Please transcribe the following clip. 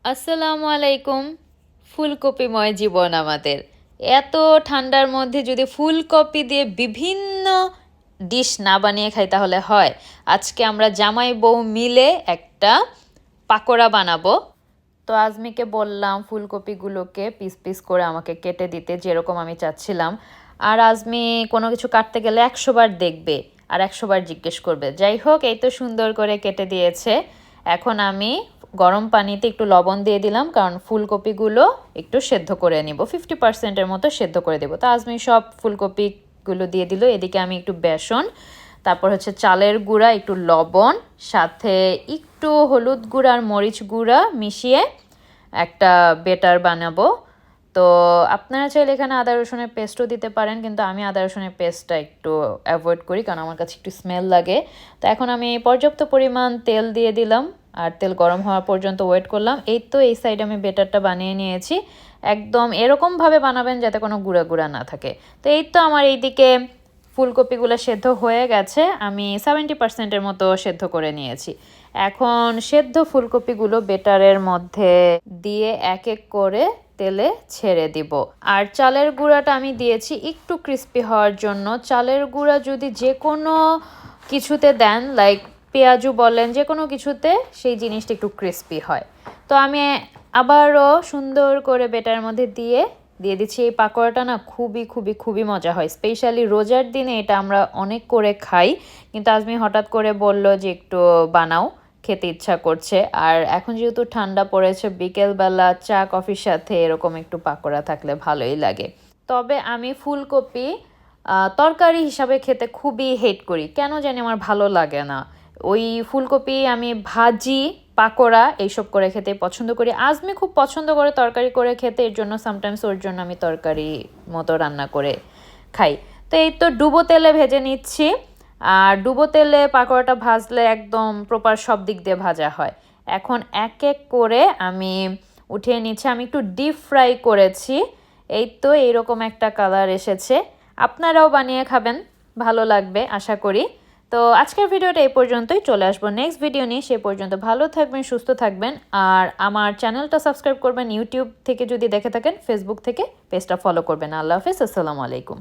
আসসালামু আলাইকুম। ফুলকপিময় জীবন আমাদের। এত ঠান্ডার মধ্যে যদি ফুলকপি দিয়ে বিভিন্ন ডিশ না বানিয়ে খাই তাহলে হয়। আজকে আমরা জামাই বউ মিলে একটা পাকোড়া বানাবো। তো আজমিকে বললাম ফুলকপিগুলোকে পিস পিস করে আমাকে কেটে দিতে, যেরকম আমি চাচ্ছিলাম। আর আজমি কোনো কিছু কাটতে গেলে 100 বার দেখবে আর 100 বার জিজ্ঞেস করবে। যাই হোক, এই তো সুন্দর করে কেটে দিয়েছে। এখন আমি গরম পানিতে একটু লবণ দিয়ে দিলাম, কারণ ফুলকপিগুলো একটু সেদ্ধ করে নিব, 50%-এর মতো সেদ্ধ করে দেবো। তো আজমি সব ফুলকপিগুলো দিয়ে দিল। এদিকে আমি একটু বেসন, তারপর হচ্ছে চালের গুঁড়া, একটু লবণ, সাথে একটু হলুদ গুঁড়া আর মরিচ গুঁড়া মিশিয়ে একটা বেটার বানাবো। তো আপনারা চাইলে এখানে আদা রসুনের পেস্টও দিতে পারেন, কিন্তু আমি আদা রসুনের পেস্টটা একটু অ্যাভয়েড করি, কারণ আমার কাছে একটু স্মেল লাগে। তো এখন আমি পর্যাপ্ত পরিমাণ তেল দিয়ে দিলাম, আর তেল গরম হওয়া পর্যন্ত ওয়েট করলাম। এই তো এই সাইডে আমি বেটারটা বানিয়ে নিয়েছি। একদম এরকমভাবে বানাবেন যাতে কোনো গুঁড়া গুঁড়া না থাকে। তো এই তো আমার এইদিকে ফুলকপিগুলো সেদ্ধ হয়ে গেছে, আমি 70%-এর মতো সেদ্ধ করে নিয়েছি। এখন সেদ্ধ ফুলকপিগুলো বেটারের মধ্যে দিয়ে এক এক করে তেলে ছেড়ে দিব। আর চালের গুঁড়াটা আমি দিয়েছি একটু ক্রিস্পি হওয়ার জন্য। চালের গুঁড়া যদি যে কোনো কিছুতে দেন, লাইক পেঁয়াজু বলেন, যে কোনো কিছুতে সেই জিনিসটা একটু ক্রিস্পি হয়। তো আমি আবারও সুন্দর করে বেটারের মধ্যে দিয়ে দিচ্ছি। এই পাকোড়াটা না খুবই খুবই খুবই মজা হয়, স্পেশালি রোজার দিনে এটা আমরা অনেক করে খাই। কিন্তু আজমি হঠাৎ করে বলল যে একটু বানাও, খেতে ইচ্ছা করছে। আর এখন যেহেতু ঠান্ডা পড়েছে, বিকেলবেলা চা কফির সাথে এরকম একটু পাকোড়া থাকলে ভালোই লাগে। তবে আমি ফুলকপি তরকারি হিসাবে খেতে খুবই হেট করি, কেন জানি আমার ভালো লাগে না। ওই ফুলকপি আমি ভাজি, পাকোড়া এইসব করে খেতে পছন্দ করি। আজমি খুব পছন্দ করে তরকারি করে খেতে, এর জন্য সামটাইমস ওর জন্য আমি তরকারি মতো রান্না করে খাই। তো এই তো ডুবো তেলে ভেজে নিচ্ছি। আর ডুবো তেলে পাকোড়াটা ভাজলে একদম প্রপার সব দিক দিয়ে ভাজা হয়। এখন এক এক করে আমি উঠিয়ে নিচ্ছি। আমি একটু ডিপ ফ্রাই করেছি। এই তো এইরকম একটা কালার এসেছে। আপনারাও বানিয়ে খাবেন, ভালো লাগবে আশা করি। তো আজকের ভিডিওটা এই পর্যন্তই, চলে আসবো নেক্সট ভিডিও নিয়ে। সে পর্যন্ত ভালো থাকবেন, সুস্থ থাকবেন। আর আমার চ্যানেলটা সাবস্ক্রাইব করবেন, ইউটিউব থেকে যদি দেখে থাকেন, ফেসবুক থেকে পেজটা ফলো করবেন। আল্লাহ হাফেজ, আসসালামু আলাইকুম।